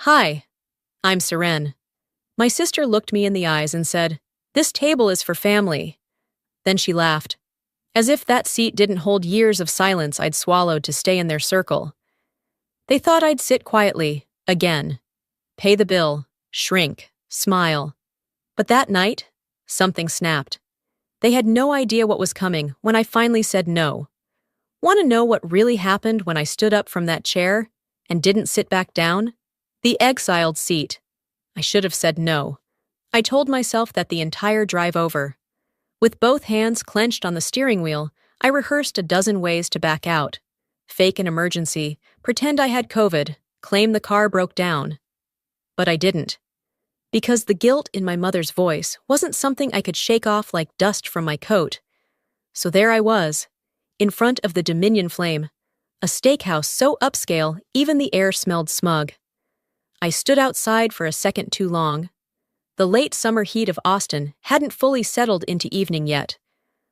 Hi, I'm Seren. My sister looked me in the eyes and said, "This table is for family." Then she laughed, as if that seat didn't hold years of silence I'd swallowed to stay in their circle. They thought I'd sit quietly, again, pay the bill, shrink, smile. But that night, something snapped. They had no idea what was coming when I finally said no. Want to know what really happened when I stood up from that chair and didn't sit back down? The exiled seat. I should have said no. I told myself that the entire drive over. With both hands clenched on the steering wheel, I rehearsed a dozen ways to back out. Fake an emergency, pretend I had COVID, claim the car broke down. But I didn't. Because the guilt in my mother's voice wasn't something I could shake off like dust from my coat. So there I was, in front of the Dominion Flame, a steakhouse so upscale even the air smelled smug. I stood outside for a second too long. The late summer heat of Austin hadn't fully settled into evening yet.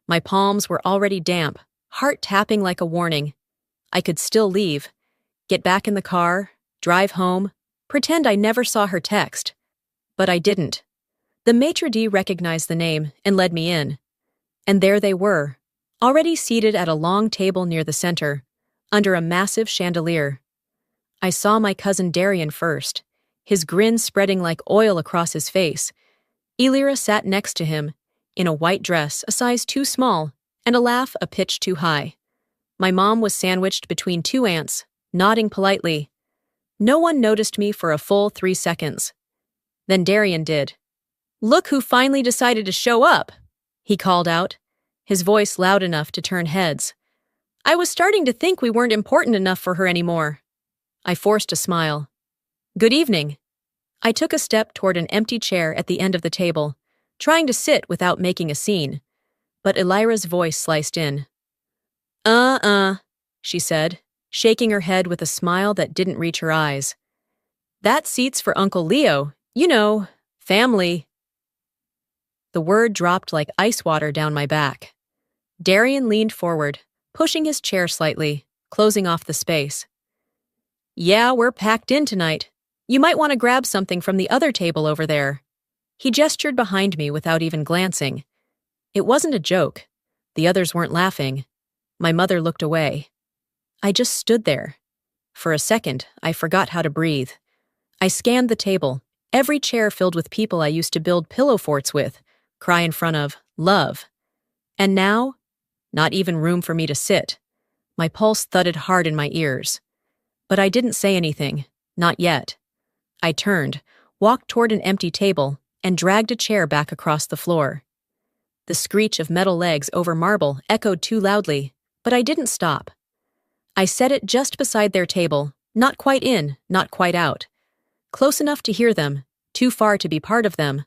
My palms were already damp, heart tapping like a warning. I could still leave, get back in the car, drive home, pretend I never saw her text. But I didn't. The maitre d' recognized the name and led me in. And there they were, already seated at a long table near the center, under a massive chandelier. I saw my cousin Darian first, his grin spreading like oil across his face. Elira sat next to him, in a white dress a size too small and a laugh a pitch too high. My mom was sandwiched between two aunts, nodding politely. No one noticed me for a full 3 seconds. Then Darian did. "Look who finally decided to show up," he called out, his voice loud enough to turn heads. "I was starting to think we weren't important enough for her anymore." I forced a smile. "Good evening." I took a step toward an empty chair at the end of the table, trying to sit without making a scene. But Elira's voice sliced in. She said, shaking her head with a smile that didn't reach her eyes. "That seat's for Uncle Leo, you know, family." The word dropped like ice water down my back. Darian leaned forward, pushing his chair slightly, closing off the space. "Yeah, we're packed in tonight. You might want to grab something from the other table over there." He gestured behind me without even glancing. It wasn't a joke. The others weren't laughing. My mother looked away. I just stood there. For a second, I forgot how to breathe. I scanned the table, every chair filled with people I used to build pillow forts with, cry in front of, love. And now, not even room for me to sit. My pulse thudded hard in my ears. But I didn't say anything, not yet. I turned, walked toward an empty table, and dragged a chair back across the floor. The screech of metal legs over marble echoed too loudly, but I didn't stop. I set it just beside their table, not quite in, not quite out. Close enough to hear them, too far to be part of them.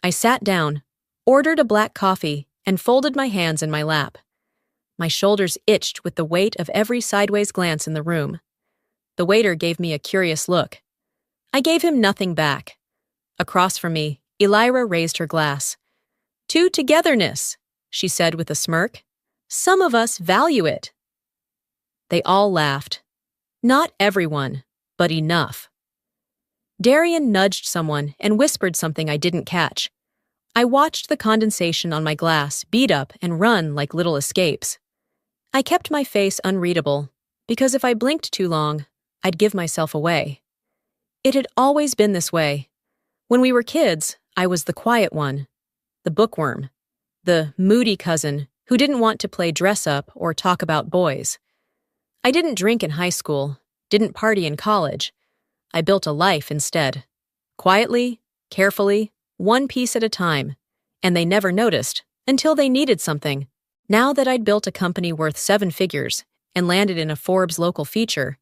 I sat down, ordered a black coffee, and folded my hands in my lap. My shoulders itched with the weight of every sideways glance in the room. The waiter gave me a curious look. I gave him nothing back. Across from me, Elira raised her glass. "To togetherness," she said with a smirk. "Some of us value it." They all laughed. Not everyone, but enough. Darian nudged someone and whispered something I didn't catch. I watched the condensation on my glass bead up and run like little escapes. I kept my face unreadable, because if I blinked too long, I'd give myself away. It had always been this way. When we were kids, I was the quiet one, the bookworm, the moody cousin who didn't want to play dress-up or talk about boys. I didn't drink in high school, didn't party in college. I built a life instead. Quietly, carefully, one piece at a time, and they never noticed until they needed something. Now that I'd built a company worth 7 figures and landed in a Forbes local feature,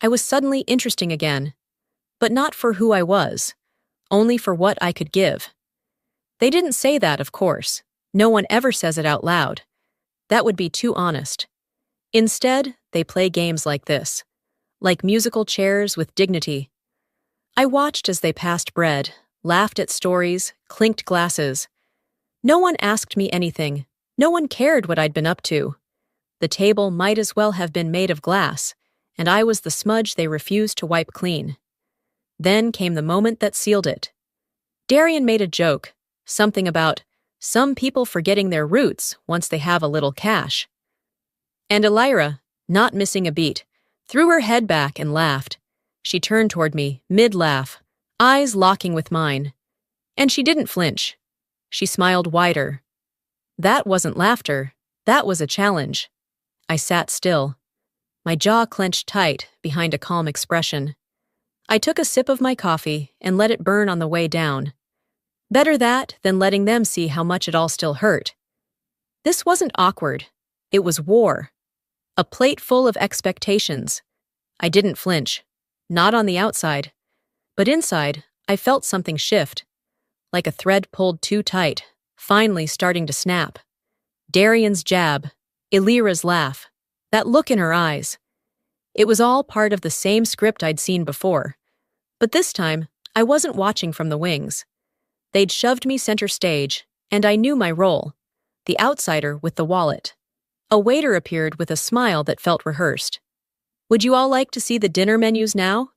I was suddenly interesting again. But not for who I was, only for what I could give. They didn't say that, of course. No one ever says it out loud. That would be too honest. Instead, they play games like this, like musical chairs with dignity. I watched as they passed bread, laughed at stories, clinked glasses. No one asked me anything. No one cared what I'd been up to. The table might as well have been made of glass, and I was the smudge they refused to wipe clean. Then came the moment that sealed it. Darian made a joke, something about some people forgetting their roots once they have a little cash. And Elira, not missing a beat, threw her head back and laughed. She turned toward me, mid-laugh, eyes locking with mine. And she didn't flinch. She smiled wider. That wasn't laughter. That was a challenge. I sat still, my jaw clenched tight behind a calm expression. I took a sip of my coffee and let it burn on the way down. Better that than letting them see how much it all still hurt. This wasn't awkward. It was war. A plate full of expectations. I didn't flinch. Not on the outside. But inside, I felt something shift. Like a thread pulled too tight, finally starting to snap. Darian's jab. Elira's laugh. That look in her eyes. It was all part of the same script I'd seen before. But this time, I wasn't watching from the wings. They'd shoved me center stage, and I knew my role. The outsider with the wallet. A waiter appeared with a smile that felt rehearsed. Would you all like to see the dinner menus now?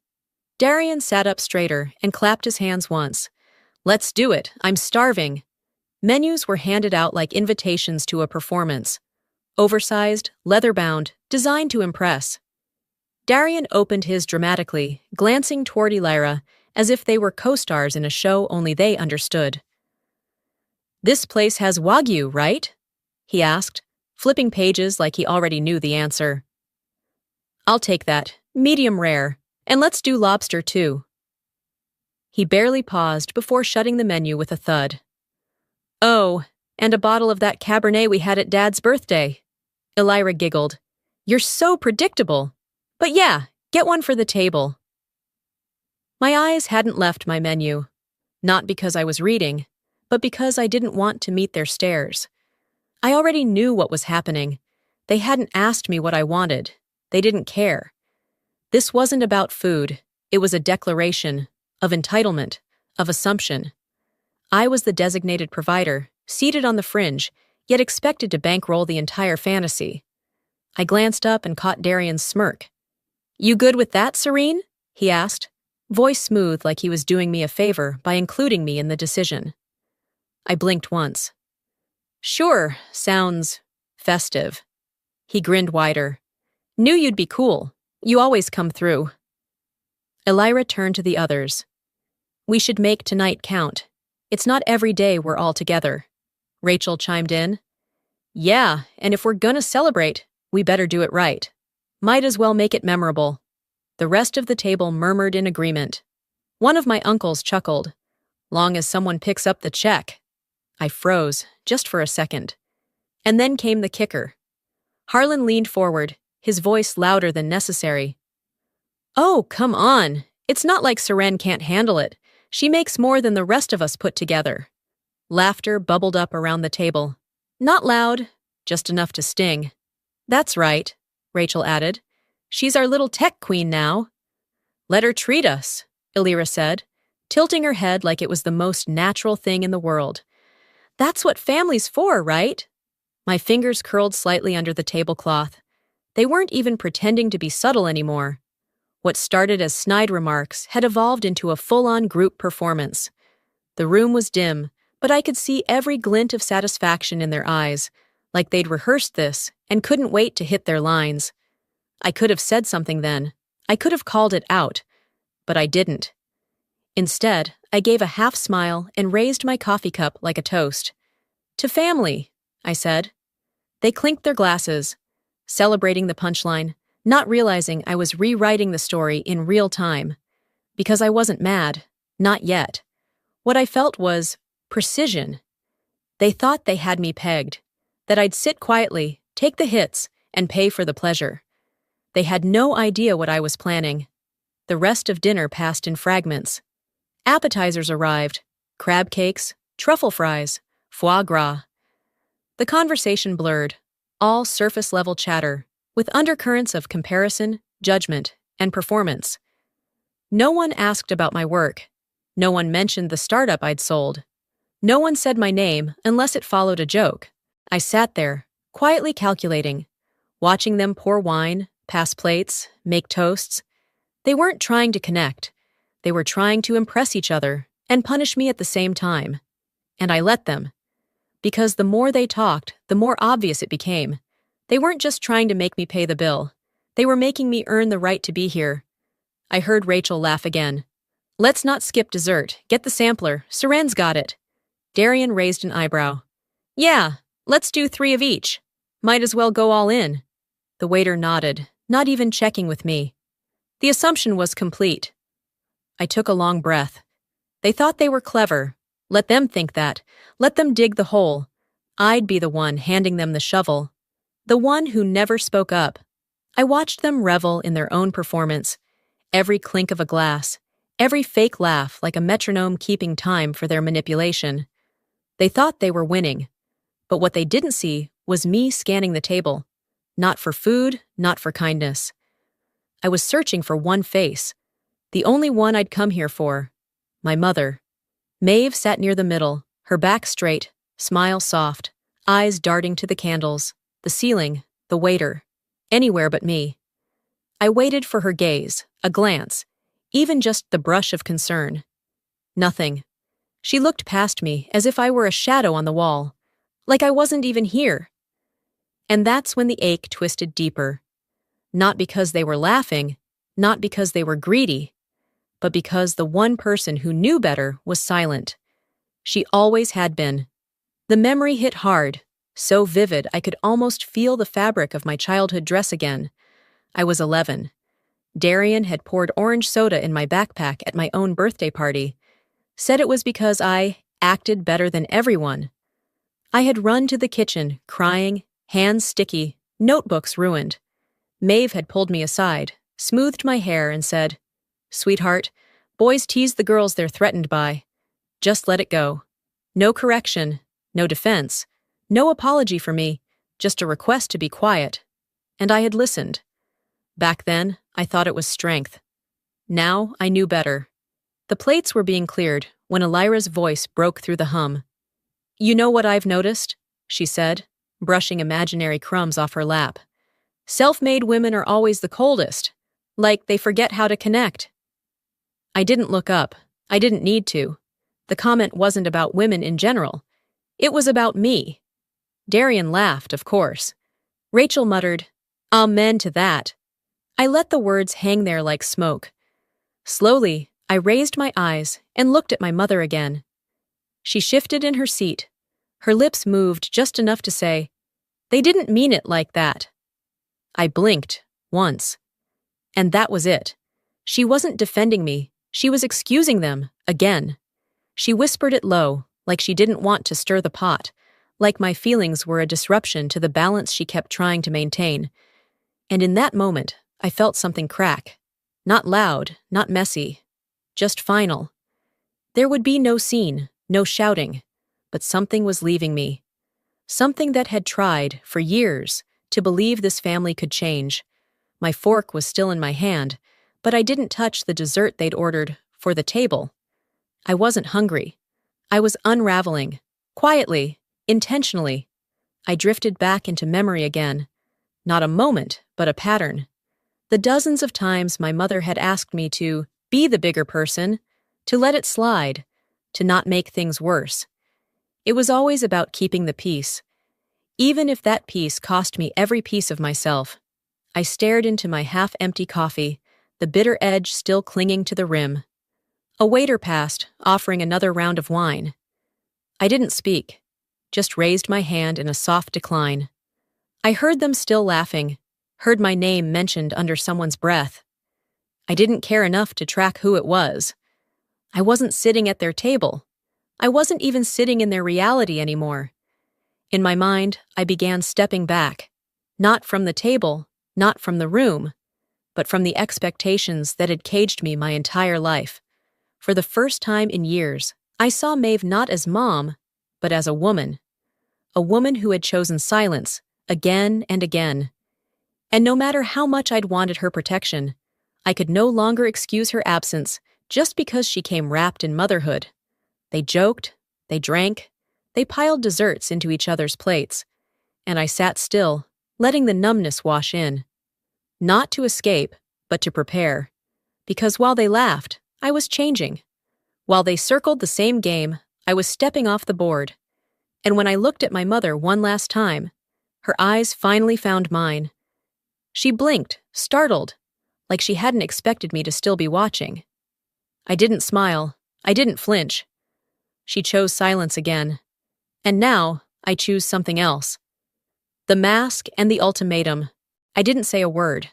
Darian sat up straighter and clapped his hands once. Let's do it, I'm starving. Menus were handed out like invitations to a performance. Oversized, leather-bound, designed to impress. Darian opened his dramatically, glancing toward Elira as if they were co-stars in a show only they understood. This place has Wagyu, right? He asked, flipping pages like he already knew the answer. I'll take that, medium rare, and let's do lobster too. He barely paused before shutting the menu with a thud. Oh, and a bottle of that Cabernet we had at Dad's birthday. Elira giggled. You're so predictable. But yeah, get one for the table. My eyes hadn't left my menu. Not because I was reading, but because I didn't want to meet their stares. I already knew what was happening. They hadn't asked me what I wanted. They didn't care. This wasn't about food. It was a declaration of entitlement, of assumption. I was the designated provider, seated on the fringe, yet expected to bankroll the entire fantasy. I glanced up and caught Darian's smirk. You good with that, Serene? He asked, voice smooth like he was doing me a favor by including me in the decision. I blinked once. Sure, sounds festive. He grinned wider. Knew you'd be cool. You always come through. Elira turned to the others. We should make tonight count. It's not every day we're all together. Rachel chimed in. Yeah, and if we're gonna celebrate, we better do it right. Might as well make it memorable. The rest of the table murmured in agreement. One of my uncles chuckled. Long as someone picks up the check. I froze, just for a second. And then came the kicker. Harlan leaned forward, his voice louder than necessary. Oh, come on. It's not like Seren can't handle it. She makes more than the rest of us put together. Laughter bubbled up around the table. Not loud, just enough to sting. That's right, Rachel added. She's our little tech queen now. Let her treat us, Elira said, tilting her head like it was the most natural thing in the world. That's what family's for, right? My fingers curled slightly under the tablecloth. They weren't even pretending to be subtle anymore. What started as snide remarks had evolved into a full-on group performance. The room was dim, but I could see every glint of satisfaction in their eyes, like they'd rehearsed this and couldn't wait to hit their lines. I could have said something then. I could have called it out. But I didn't. Instead, I gave a half smile and raised my coffee cup like a toast. To family, I said. They clinked their glasses, celebrating the punchline, not realizing I was rewriting the story in real time. Because I wasn't mad. Not yet. What I felt was precision. They thought they had me pegged. That I'd sit quietly, take the hits, and pay for the pleasure. They had no idea what I was planning. The rest of dinner passed in fragments. Appetizers arrived, crab cakes, truffle fries, foie gras. The conversation blurred, all surface-level chatter, with undercurrents of comparison, judgment, and performance. No one asked about my work. No one mentioned the startup I'd sold. No one said my name unless it followed a joke. I sat there, quietly calculating, watching them pour wine, pass plates, make toasts. They weren't trying to connect. They were trying to impress each other and punish me at the same time. And I let them. Because the more they talked, the more obvious it became. They weren't just trying to make me pay the bill. They were making me earn the right to be here. I heard Rachel laugh again. Let's not skip dessert. Get the sampler. Seren's got it. Darian raised an eyebrow. Yeah, let's do 3 of each. Might as well go all in. The waiter nodded, not even checking with me. The assumption was complete. I took a long breath. They thought they were clever. Let them think that. Let them dig the hole. I'd be the one handing them the shovel. The one who never spoke up. I watched them revel in their own performance. Every clink of a glass. Every fake laugh like a metronome keeping time for their manipulation. They thought they were winning. But what they didn't see was me scanning the table. Not for food, not for kindness. I was searching for one face. The only one I'd come here for. My mother. Maeve sat near the middle, her back straight, smile soft, eyes darting to the candles, the ceiling, the waiter. Anywhere but me. I waited for her gaze, a glance, even just the brush of concern. Nothing. She looked past me as if I were a shadow on the wall, like I wasn't even here. And that's when the ache twisted deeper. Not because they were laughing, not because they were greedy, but because the one person who knew better was silent. She always had been. The memory hit hard, so vivid I could almost feel the fabric of my childhood dress again. I was 11. Darian had poured orange soda in my backpack at my own birthday party. Said it was because I acted better than everyone. I had run to the kitchen, crying, hands sticky, notebooks ruined. Maeve had pulled me aside, smoothed my hair, and said, "Sweetheart, boys tease the girls they're threatened by. Just let it go. No correction, no defense, no apology for me, just a request to be quiet." And I had listened. Back then, I thought it was strength. Now, I knew better. The plates were being cleared when Elira's voice broke through the hum. "You know what I've noticed?" she said, brushing imaginary crumbs off her lap. "Self-made women are always the coldest, like they forget how to connect." I didn't look up. I didn't need to. The comment wasn't about women in general. It was about me. Darian laughed, of course. Rachel muttered, "Amen to that." I let the words hang there like smoke. Slowly, I raised my eyes and looked at my mother again. She shifted in her seat. Her lips moved just enough to say, "They didn't mean it like that." I blinked, once. And that was it. She wasn't defending me. She was excusing them, again. She whispered it low, like she didn't want to stir the pot, like my feelings were a disruption to the balance she kept trying to maintain. And in that moment, I felt something crack. Not loud, not messy, just final. There would be no scene, no shouting, but something was leaving me. Something that had tried, for years, to believe this family could change. My fork was still in my hand, but I didn't touch the dessert they'd ordered for the table. I wasn't hungry. I was unraveling, quietly, intentionally. I drifted back into memory again. Not a moment, but a pattern. The dozens of times my mother had asked me to be the bigger person, to let it slide, to not make things worse. It was always about keeping the peace, even if that peace cost me every piece of myself. I stared into my half-empty coffee, the bitter edge still clinging to the rim. A waiter passed, offering another round of wine. I didn't speak, just raised my hand in a soft decline. I heard them still laughing, heard my name mentioned under someone's breath. I didn't care enough to track who it was. I wasn't sitting at their table. I wasn't even sitting in their reality anymore. In my mind, I began stepping back, not from the table, not from the room, but from the expectations that had caged me my entire life. For the first time in years, I saw Maeve not as mom, but as a woman who had chosen silence, again and again. And no matter how much I'd wanted her protection, I could no longer excuse her absence just because she came wrapped in motherhood. They joked, they drank, they piled desserts into each other's plates, and I sat still, letting the numbness wash in. Not to escape, but to prepare. Because while they laughed, I was changing. While they circled the same game, I was stepping off the board. And when I looked at my mother one last time, her eyes finally found mine. She blinked, startled, like she hadn't expected me to still be watching. I didn't smile. I didn't flinch. She chose silence again. And now, I choose something else. The mask and the ultimatum. I didn't say a word.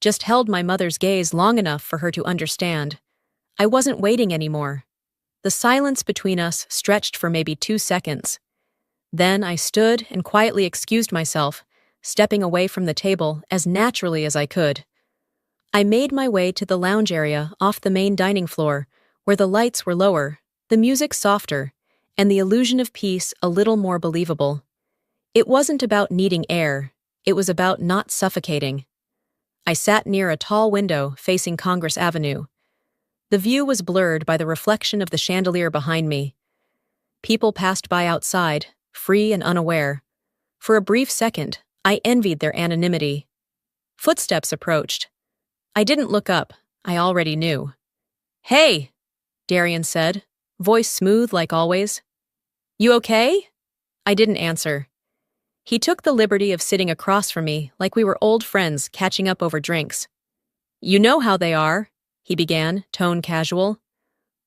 Just held my mother's gaze long enough for her to understand. I wasn't waiting anymore. The silence between us stretched for maybe 2 seconds. Then I stood and quietly excused myself, stepping away from the table as naturally as I could. I made my way to the lounge area off the main dining floor, where the lights were lower, the music softer, and the illusion of peace a little more believable. It wasn't about needing air, it was about not suffocating. I sat near a tall window facing Congress Avenue. The view was blurred by the reflection of the chandelier behind me. People passed by outside, free and unaware. For a brief second, I envied their anonymity. Footsteps approached. I didn't look up, I already knew. "Hey," Darian said, voice smooth like always. "You okay?" I didn't answer. He took the liberty of sitting across from me like we were old friends catching up over drinks. "You know how they are," he began, tone casual.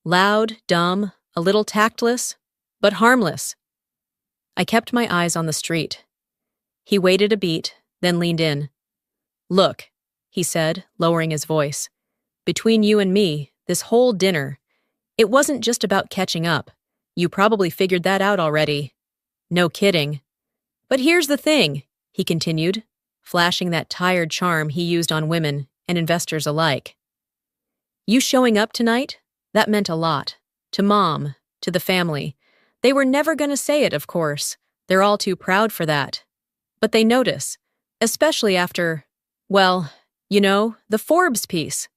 Loud, dumb, a little tactless, but harmless. I kept my eyes on the street. He waited a beat, then leaned in. "Look," he said, lowering his voice. "Between you and me, this whole dinner, it wasn't just about catching up. You probably figured that out already." "No kidding. But here's the thing," he continued, flashing that tired charm he used on women and investors alike. "You showing up tonight? That meant a lot. To Mom, to the family. They were never going to say it, of course. They're all too proud for that. But they notice, especially after, well, you know, the Forbes piece."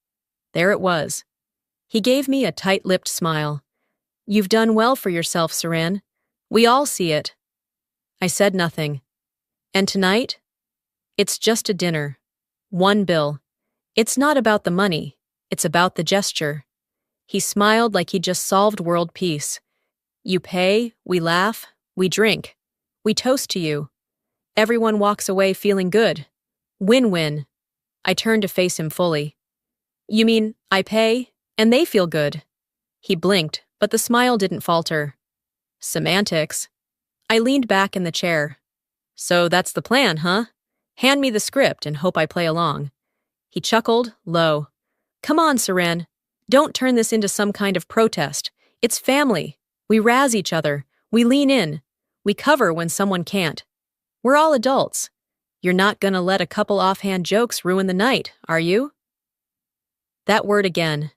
There it was. He gave me a tight-lipped smile. "You've done well for yourself, Saran. We all see it." I said nothing. "And tonight? It's just a dinner. One bill. It's not about the money. It's about the gesture." He smiled like he'd just solved world peace. "You pay, we laugh, we drink. We toast to you. Everyone walks away feeling good. Win-win." I turned to face him fully. "You mean I pay, and they feel good?" He blinked, but the smile didn't falter. "Semantics." I leaned back in the chair. "So that's the plan, huh? Hand me the script and hope I play along." He chuckled, low. "Come on, Saran. Don't turn this into some kind of protest. It's family. We razz each other. We lean in. We cover when someone can't. We're all adults. You're not gonna let a couple offhand jokes ruin the night, are you?" That word again.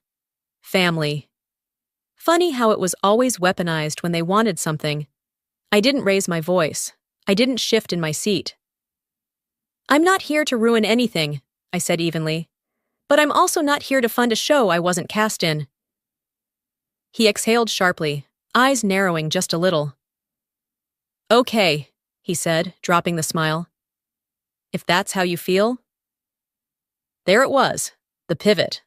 Family. Funny how it was always weaponized when they wanted something. I didn't raise my voice. I didn't shift in my seat. "I'm not here to ruin anything," I said evenly. "But I'm also not here to fund a show I wasn't cast in." He exhaled sharply, eyes narrowing just a little. "Okay," he said, dropping the smile. "If that's how you feel." There it was, the pivot.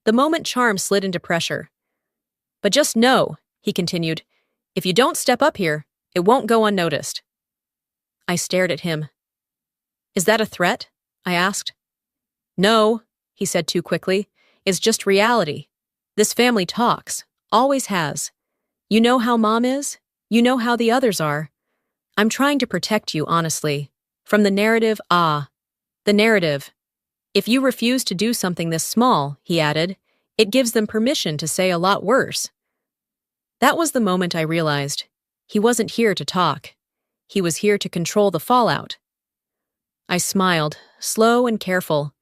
The moment charm slid into pressure. "But just know," he continued, "if you don't step up here, it won't go unnoticed." I stared at him. "Is that a threat?" I asked. "No," he said too quickly. "It's just reality. This family talks. Always has. You know how Mom is? You know how the others are. I'm trying to protect you, honestly. From the narrative, the narrative. If you refuse to do something this small," he added, "it gives them permission to say a lot worse." That was the moment I realized. He wasn't here to talk. He was here to control the fallout. I smiled, slow and careful.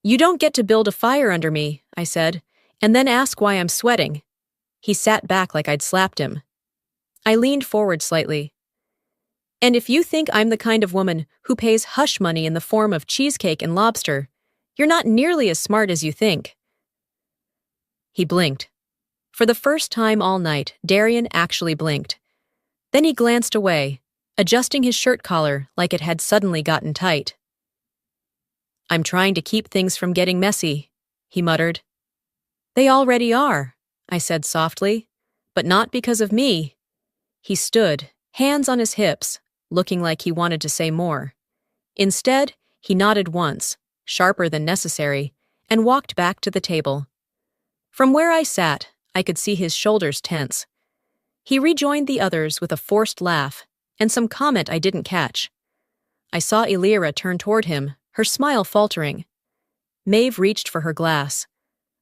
"You don't get to build a fire under me," I said, "and then ask why I'm sweating." He sat back like I'd slapped him. I leaned forward slightly. "And if you think I'm the kind of woman who pays hush money in the form of cheesecake and lobster, you're not nearly as smart as you think." He blinked. For the first time all night, Darian actually blinked. Then he glanced away, adjusting his shirt collar like it had suddenly gotten tight. "I'm trying to keep things from getting messy," he muttered. They already are, I said softly, but not because of me. He stood, hands on his hips, looking like he wanted to say more. Instead, he nodded once, sharper than necessary, and walked back to the table. From where I sat, I could see his shoulders tense. He rejoined the others with a forced laugh and some comment I didn't catch. I saw Elira turn toward him, her smile faltering. Maeve reached for her glass.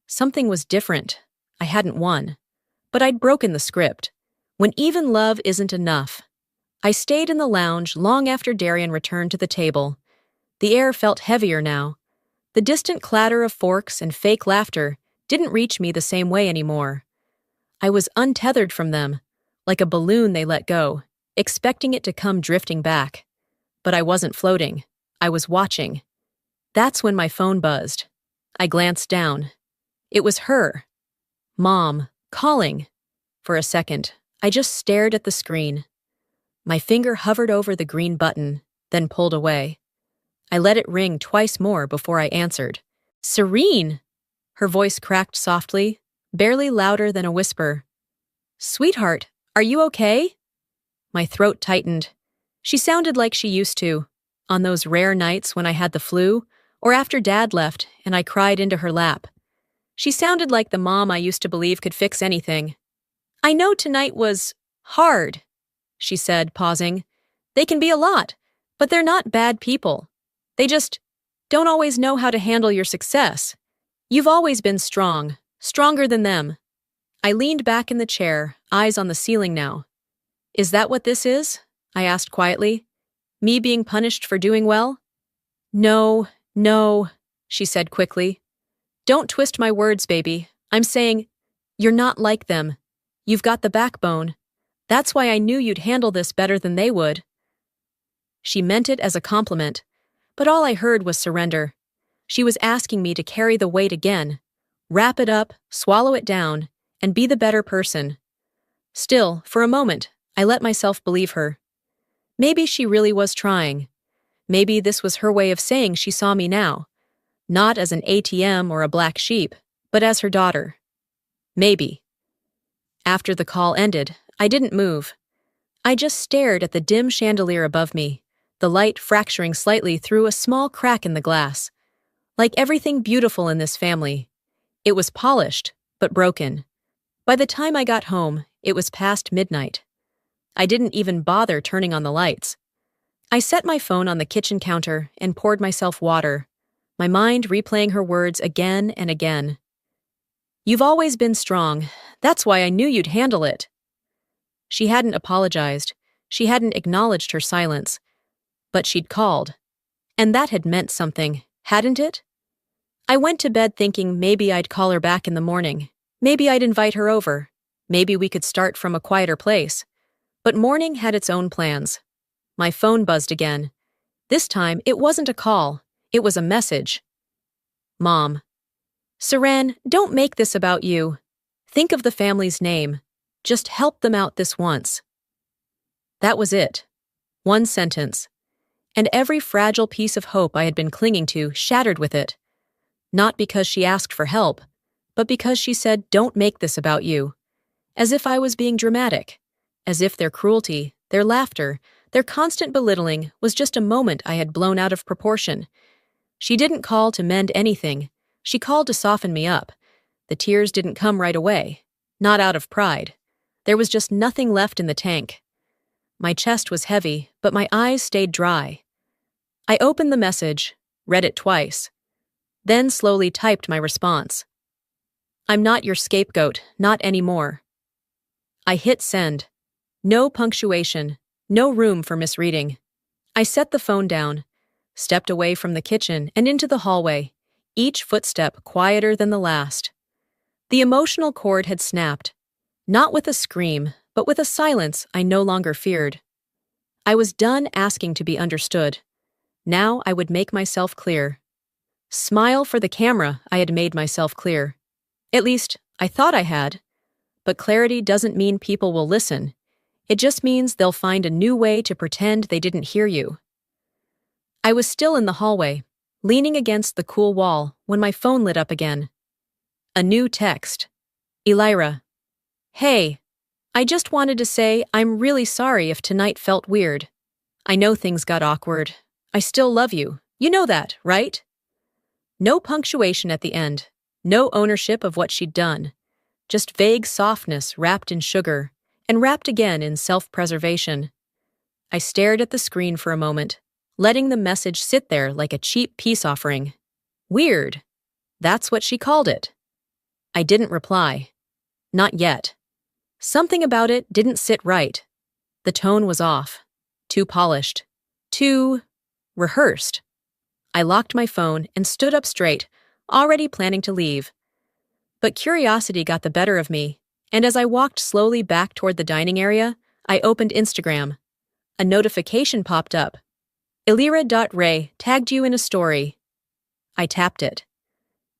Something was different. I hadn't won. But I'd broken the script. When even love isn't enough. I stayed in the lounge long after Darian returned to the table. The air felt heavier now. The distant clatter of forks and fake laughter didn't reach me the same way anymore. I was untethered from them, like a balloon they let go, expecting it to come drifting back. But I wasn't floating. I was watching. That's when my phone buzzed. I glanced down. It was her. Mom, calling. For a second, I just stared at the screen. My finger hovered over the green button, then pulled away. I let it ring twice more before I answered. Serene! Her voice cracked softly, barely louder than a whisper. Sweetheart, are you okay? My throat tightened. She sounded like she used to, on those rare nights when I had the flu, or after Dad left and I cried into her lap. She sounded like the mom I used to believe could fix anything. I know tonight was hard, she said, pausing. They can be a lot, but they're not bad people. They just don't always know how to handle your success. You've always been strong, stronger than them. I leaned back in the chair, eyes on the ceiling now. Is that what this is? I asked quietly. Me being punished for doing well? No, she said quickly. Don't twist my words, baby. I'm saying, you're not like them. You've got the backbone. That's why I knew you'd handle this better than they would. She meant it as a compliment, but all I heard was surrender. She was asking me to carry the weight again, wrap it up, swallow it down, and be the better person. Still, for a moment, I let myself believe her. Maybe she really was trying. Maybe this was her way of saying she saw me now, not as an ATM or a black sheep, but as her daughter. Maybe. After the call ended, I didn't move. I just stared at the dim chandelier above me, the light fracturing slightly through a small crack in the glass. Like everything beautiful in this family, it was polished, but broken. By the time I got home, it was past midnight. I didn't even bother turning on the lights. I set my phone on the kitchen counter and poured myself water, my mind replaying her words again and again. You've always been strong. That's why I knew you'd handle it. She hadn't apologized. She hadn't acknowledged her silence. But she'd called. And that had meant something, hadn't it? I went to bed thinking maybe I'd call her back in the morning. Maybe I'd invite her over. Maybe we could start from a quieter place. But morning had its own plans. My phone buzzed again. This time, it wasn't a call. It was a message. Mom. Seren, don't make this about you. Think of the family's name. Just help them out this once. That was it. One sentence. And every fragile piece of hope I had been clinging to shattered with it. Not because she asked for help, but because she said, don't make this about you. As if I was being dramatic. As if their cruelty, their laughter, their constant belittling was just a moment I had blown out of proportion. She didn't call to mend anything. She called to soften me up. The tears didn't come right away. Not out of pride. There was just nothing left in the tank. My chest was heavy, but my eyes stayed dry. I opened the message, read it twice, then slowly typed my response. I'm not your scapegoat, not anymore. I hit send. No punctuation, no room for misreading. I set the phone down, stepped away from the kitchen and into the hallway, each footstep quieter than the last. The emotional cord had snapped, not with a scream, but with a silence I no longer feared. I was done asking to be understood. Now I would make myself clear. Smile for the camera, I had made myself clear. At least, I thought I had. But clarity doesn't mean people will listen. It just means they'll find a new way to pretend they didn't hear you. I was still in the hallway, leaning against the cool wall, when my phone lit up again. A new text. Elira. Hey, I just wanted to say I'm really sorry if tonight felt weird. I know things got awkward. I still love you. You know that, right? No punctuation at the end. No ownership of what she'd done. Just vague softness wrapped in sugar, and wrapped again in self-preservation. I stared at the screen for a moment, letting the message sit there like a cheap peace offering. Weird. That's what she called it. I didn't reply. Not yet. Something about it didn't sit right. The tone was off. Too polished. Too rehearsed. I locked my phone and stood up straight, already planning to leave. But curiosity got the better of me, and as I walked slowly back toward the dining area, I opened Instagram. A notification popped up. Elira.Ray tagged you in a story. I tapped it.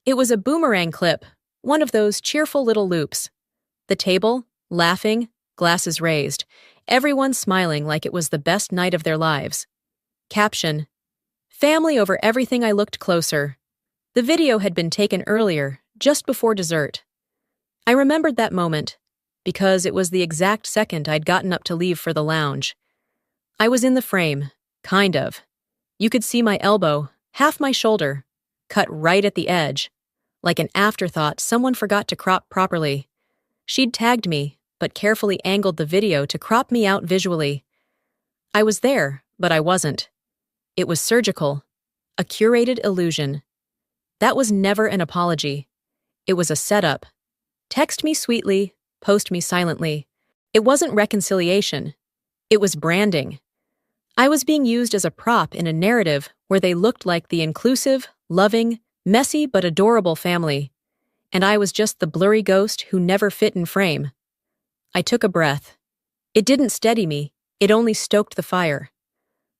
It was a boomerang clip, one of those cheerful little loops. The table, laughing, glasses raised, everyone smiling like it was the best night of their lives. Caption: Family over everything. I looked closer. The video had been taken earlier, just before dessert. I remembered that moment, because it was the exact second I'd gotten up to leave for the lounge. I was in the frame, kind of. You could see my elbow, half my shoulder, cut right at the edge. Like an afterthought, someone forgot to crop properly. She'd tagged me, but carefully angled the video to crop me out visually. I was there, but I wasn't. It was surgical, a curated illusion. That was never an apology. It was a setup. Text me sweetly, post me silently. It wasn't reconciliation. It was branding. I was being used as a prop in a narrative where they looked like the inclusive, loving, messy but adorable family, and I was just the blurry ghost who never fit in frame. I took a breath. It didn't steady me, it only stoked the fire.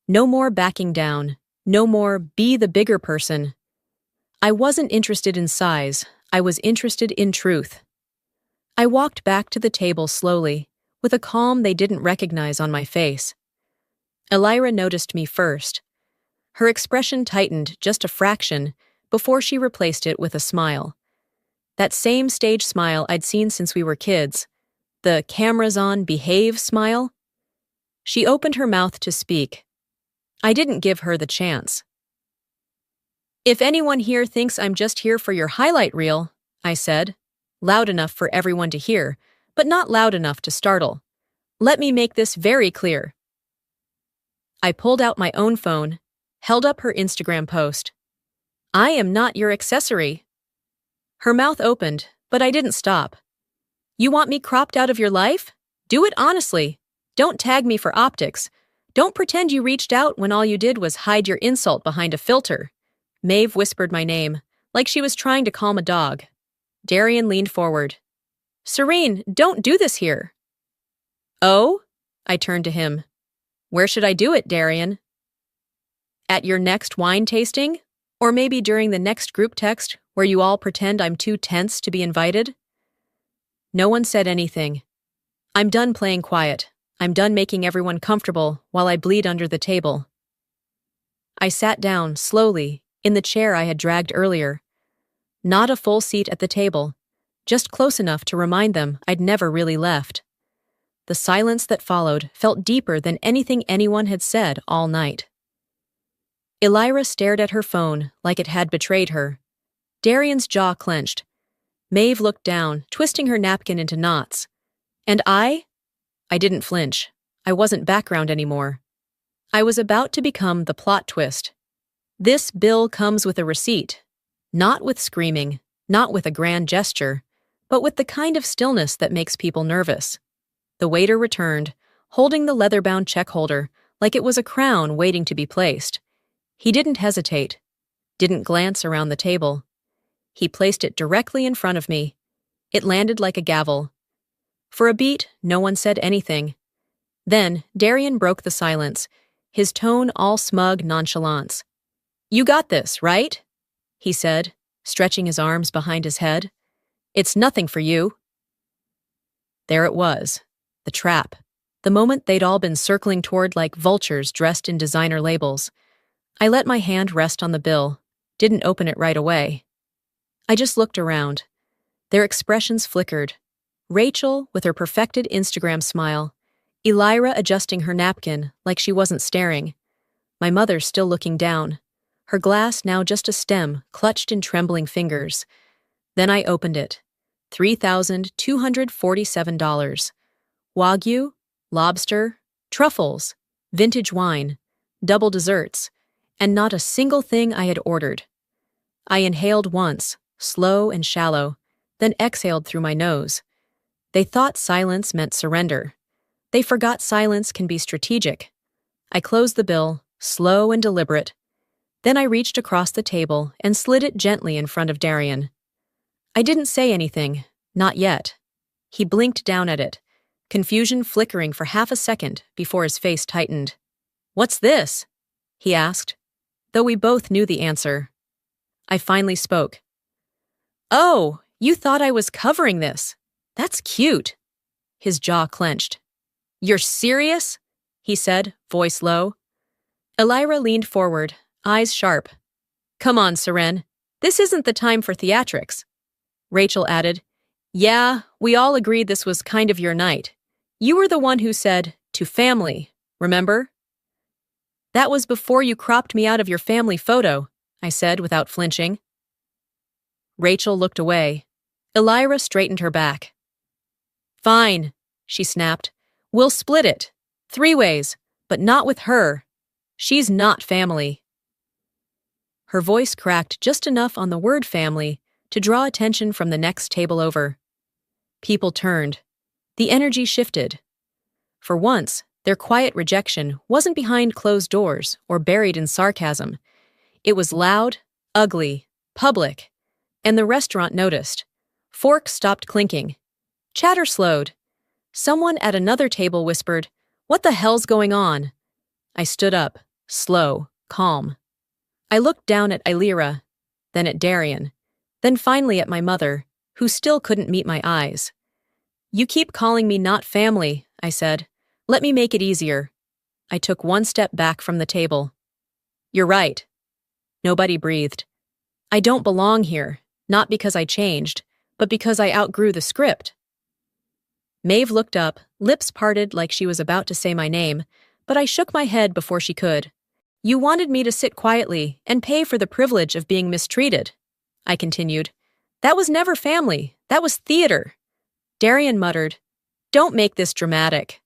No more backing down, no more be the bigger person. I wasn't interested in size, I was interested in truth. I walked back to the table slowly, with a calm they didn't recognize on my face. Elira noticed me first. Her expression tightened just a fraction before she replaced it with a smile. That same stage smile I'd seen since we were kids. The cameras on, behave smile. She opened her mouth to speak. I didn't give her the chance. If anyone here thinks I'm just here for your highlight reel, I said, loud enough for everyone to hear, but not loud enough to startle. Let me make this very clear. I pulled out my own phone, held up her Instagram post. I am not your accessory. Her mouth opened, but I didn't stop. You want me cropped out of your life? Do it honestly. Don't tag me for optics. Don't pretend you reached out when all you did was hide your insult behind a filter. Maeve whispered my name, like she was trying to calm a dog. Darian leaned forward. Serene, don't do this here. Oh? I turned to him. Where should I do it, Darian? At your next wine tasting? Or maybe during the next group text where you all pretend I'm too tense to be invited? No one said anything. I'm done playing quiet. I'm done making everyone comfortable while I bleed under the table. I sat down, slowly, in the chair I had dragged earlier. Not a full seat at the table, just close enough to remind them I'd never really left. The silence that followed felt deeper than anything anyone had said all night. Elira stared at her phone like it had betrayed her. Darian's jaw clenched. Maeve looked down, twisting her napkin into knots. And I didn't flinch. I wasn't background anymore. I was about to become the plot twist. This bill comes with a receipt. Not with screaming, not with a grand gesture, but with the kind of stillness that makes people nervous. The waiter returned, holding the leather-bound check holder like it was a crown waiting to be placed. He didn't hesitate, didn't glance around the table. He placed it directly in front of me. It landed like a gavel. For a beat, no one said anything. Then, Darian broke the silence, his tone all smug nonchalance. You got this, right? He said, stretching his arms behind his head. It's nothing for you. There it was, the trap, the moment they'd all been circling toward like vultures dressed in designer labels. I let my hand rest on the bill, didn't open it right away. I just looked around. Their expressions flickered. Rachel, with her perfected Instagram smile. Elira adjusting her napkin like she wasn't staring. My mother still looking down. Her glass now just a stem, clutched in trembling fingers. Then I opened it. $3,247. Wagyu, lobster, truffles, vintage wine, double desserts, and not a single thing I had ordered. I inhaled once, slow and shallow, then exhaled through my nose. They thought silence meant surrender. They forgot silence can be strategic. I closed the bill, slow and deliberate. Then I reached across the table and slid it gently in front of Darian. I didn't say anything, not yet. He blinked down at it, confusion flickering for half a second before his face tightened. "What's this?" he asked, though we both knew the answer. I finally spoke. "Oh, you thought I was covering this. That's cute." His jaw clenched. "You're serious?" he said, voice low. Elira leaned forward, eyes sharp. "Come on, Seren. This isn't the time for theatrics." Rachel added, "Yeah, we all agreed this was kind of your night. You were the one who said, 'to family,' remember?" "That was before you cropped me out of your family photo," I said without flinching. Rachel looked away. Elira straightened her back. "Fine," she snapped. "We'll split it. 3 ways, but not with her. She's not family." Her voice cracked just enough on the word family to draw attention from the next table over. People turned. The energy shifted. For once, their quiet rejection wasn't behind closed doors or buried in sarcasm. It was loud, ugly, public, and the restaurant noticed. Forks stopped clinking. Chatter slowed. Someone at another table whispered, "What the hell's going on?" I stood up, slow, calm. I looked down at Elira, then at Darian, then finally at my mother, who still couldn't meet my eyes. "You keep calling me not family," I said. "Let me make it easier." I took one step back from the table. "You're right." Nobody breathed. "I don't belong here, not because I changed, but because I outgrew the script." Maeve looked up, lips parted like she was about to say my name, but I shook my head before she could. "You wanted me to sit quietly and pay for the privilege of being mistreated," I continued. "That was never family. That was theater." Darian muttered, "Don't make this dramatic."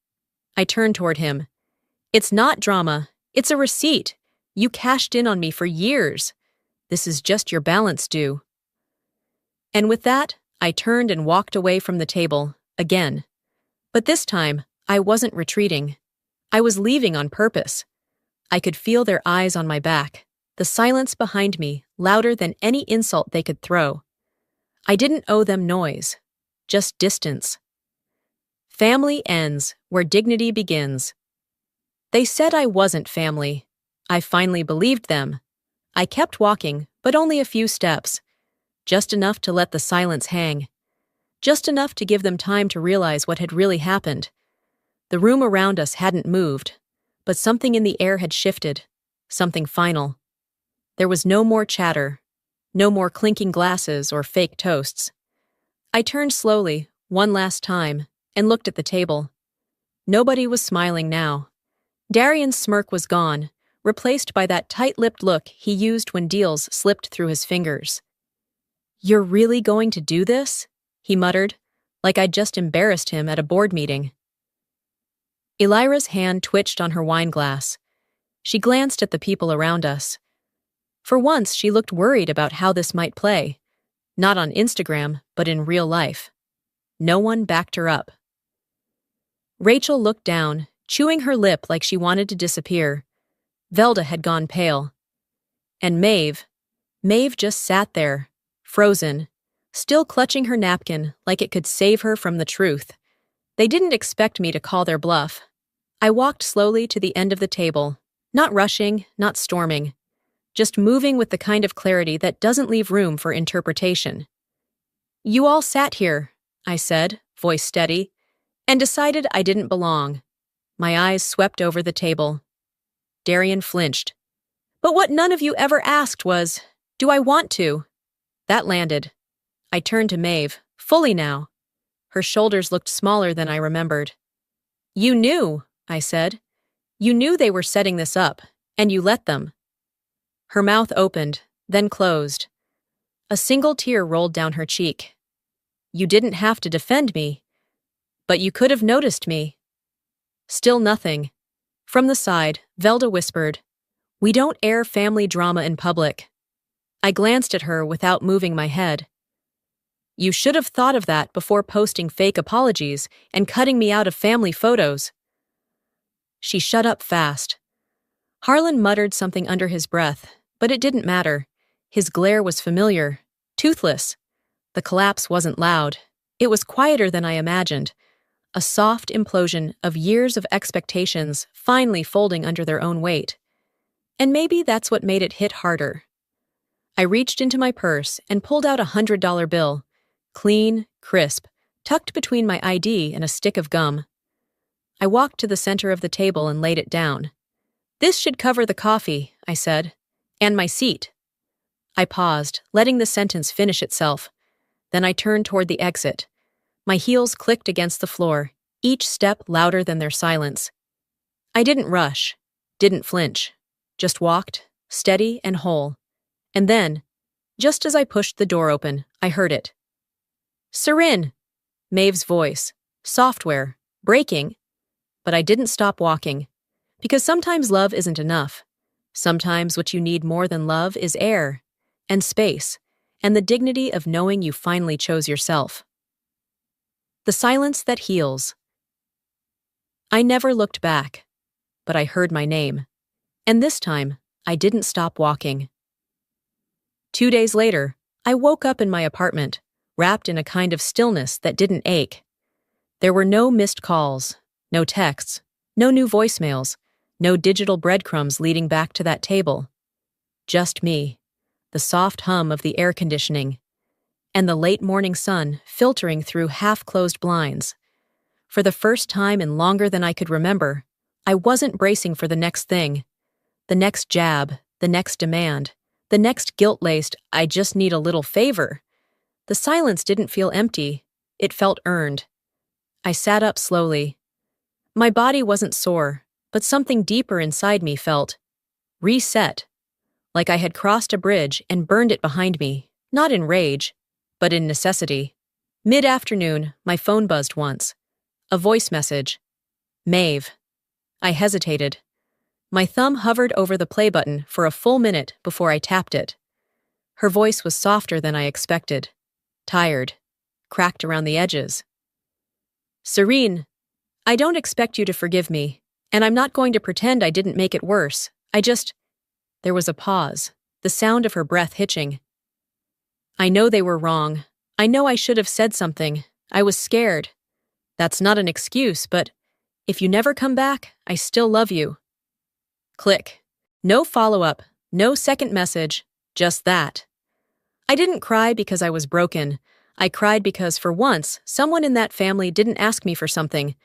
I turned toward him. "It's not drama. It's a receipt. You cashed in on me for years. This is just your balance due." And with that, I turned and walked away from the table, again. But this time, I wasn't retreating. I was leaving on purpose. I could feel their eyes on my back, the silence behind me louder than any insult they could throw. I didn't owe them noise, just distance. Family ends where dignity begins. They said I wasn't family. I finally believed them. I kept walking, but only a few steps. Just enough to let the silence hang. Just enough to give them time to realize what had really happened. The room around us hadn't moved, but something in the air had shifted, something final. There was no more chatter, no more clinking glasses or fake toasts. I turned slowly, one last time, and looked at the table. Nobody was smiling now. Darian's smirk was gone, replaced by that tight-lipped look he used when deals slipped through his fingers. "You're really going to do this?" he muttered, like I'd just embarrassed him at a board meeting. Elira's hand twitched on her wine glass. She glanced at the people around us. For once, she looked worried about how this might play. Not on Instagram, but in real life. No one backed her up. Rachel looked down, chewing her lip like she wanted to disappear. Velda had gone pale. And Maeve just sat there, frozen, still clutching her napkin like it could save her from the truth. They didn't expect me to call their bluff. I walked slowly to the end of the table, not rushing, not storming, just moving with the kind of clarity that doesn't leave room for interpretation. "You all sat here," I said, voice steady, "and decided I didn't belong." My eyes swept over the table. Darian flinched. "But what none of you ever asked was, do I want to?" That landed. I turned to Maeve, Fully now. Her shoulders looked smaller than I remembered. You knew, I said. You knew they were setting this up, and you let them. Her mouth opened, then closed. A single tear rolled down her cheek. You didn't have to defend me, but you could have noticed me. Still nothing. From the side, Velda whispered, We don't air family drama in public. I glanced at her without moving my head. You should have thought of that before posting fake apologies and cutting me out of family photos. She shut up fast. Harlan muttered something under his breath, but it didn't matter. His glare was familiar, toothless. The collapse wasn't loud. It was quieter than I imagined. A soft implosion of years of expectations finally folding under their own weight. And maybe that's what made it hit harder. I reached into my purse and pulled out $100 bill. Clean, crisp, tucked between my ID and a stick of gum. I walked to the center of the table and laid it down. This should cover the coffee, I said, and my seat. I paused, letting the sentence finish itself. Then I turned toward the exit. My heels clicked against the floor, each step louder than their silence. I didn't rush, didn't flinch, just walked, steady and whole. And then, just as I pushed the door open, I heard it. Serin! Maeve's voice. Software. Breaking. But I didn't stop walking. Because sometimes love isn't enough. Sometimes what you need more than love is air, and space, and the dignity of knowing you finally chose yourself. The silence that heals. I never looked back, but I heard my name. And this time, I didn't stop walking. 2 days later, I woke up in my apartment, wrapped in a kind of stillness that didn't ache. There were no missed calls, no texts, no new voicemails, no digital breadcrumbs leading back to that table. Just me, the soft hum of the air conditioning, and the late morning sun filtering through half-closed blinds. For the first time in longer than I could remember, I wasn't bracing for the next thing, the next jab, the next demand, the next guilt-laced, I just need a little favor. The silence didn't feel empty, it felt earned. I sat up slowly. My body wasn't sore, but something deeper inside me felt reset, like I had crossed a bridge and burned it behind me, not in rage, but in necessity. Mid-afternoon, my phone buzzed once. A voice message. Maeve. I hesitated. My thumb hovered over the play button for a full minute before I tapped it. Her voice was softer than I expected. Tired. Cracked around the edges. Serene, I don't expect you to forgive me, and I'm not going to pretend I didn't make it worse. There was a pause, the sound of her breath hitching. I know they were wrong. I know I should have said something. I was scared. That's not an excuse, but if you never come back, I still love you. Click. No follow-up, no second message, just that. I didn't cry because I was broken. I cried because, for once, someone in that family didn't ask me for something.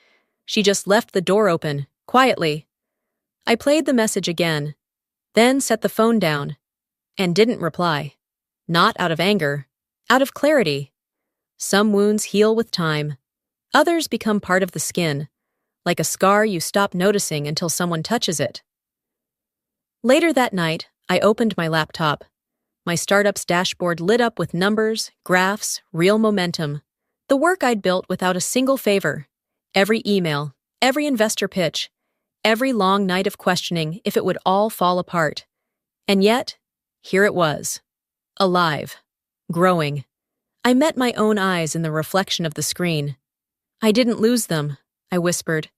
She just left the door open, quietly. I played the message again, then set the phone down, and didn't reply. Not out of anger, out of clarity. Some wounds heal with time. Others become part of the skin, like a scar you stop noticing until someone touches it. Later that night, I opened my laptop. My startup's dashboard lit up with numbers, graphs, real momentum. The work I'd built without a single favor. Every email, every investor pitch, every long night of questioning if it would all fall apart. And yet, here it was. Alive. Growing. I met my own eyes in the reflection of the screen. I didn't lose them, I whispered.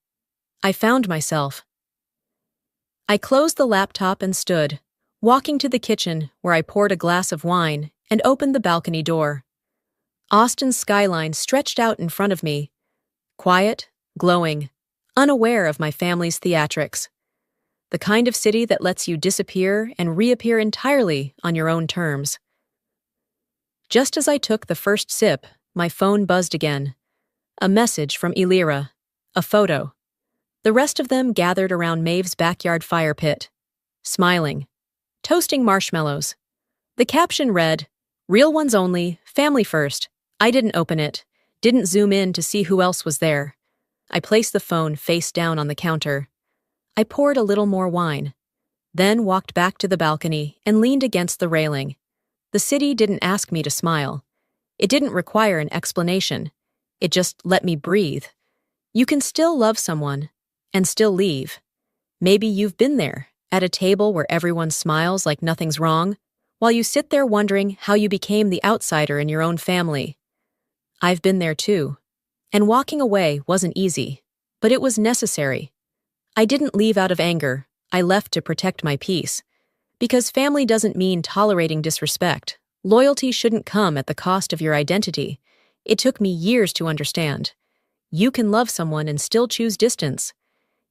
I found myself. I closed the laptop and stood, walking to the kitchen where I poured a glass of wine and opened the balcony door. Austin's skyline stretched out in front of me, quiet, glowing, unaware of my family's theatrics. The kind of city that lets you disappear and reappear entirely on your own terms. Just as I took the first sip, my phone buzzed again. A message from Elira. A photo. The rest of them gathered around Maeve's backyard fire pit, smiling, toasting marshmallows. The caption read, "Real ones only, family first, I didn't open it, didn't zoom in to see who else was there. I placed the phone face down on the counter. I poured a little more wine, then walked back to the balcony and leaned against the railing. The city didn't ask me to smile. It didn't require an explanation. It just let me breathe. You can still love someone and still leave. Maybe you've been there, at a table where everyone smiles like nothing's wrong, while you sit there wondering how you became the outsider in your own family. I've been there too. And walking away wasn't easy, but it was necessary. I didn't leave out of anger. I left to protect my peace. Because family doesn't mean tolerating disrespect. Loyalty shouldn't come at the cost of your identity. It took me years to understand. You can love someone and still choose distance.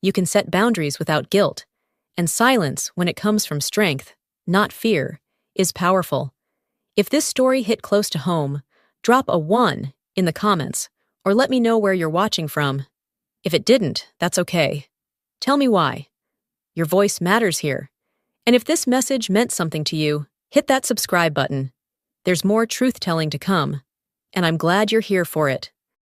You can set boundaries without guilt. And silence, when it comes from strength, not fear, is powerful. If this story hit close to home, drop a 1 in the comments, or let me know where you're watching from. If it didn't, that's okay. Tell me why. Your voice matters here. And if this message meant something to you, hit that subscribe button. There's more truth-telling to come, and I'm glad you're here for it.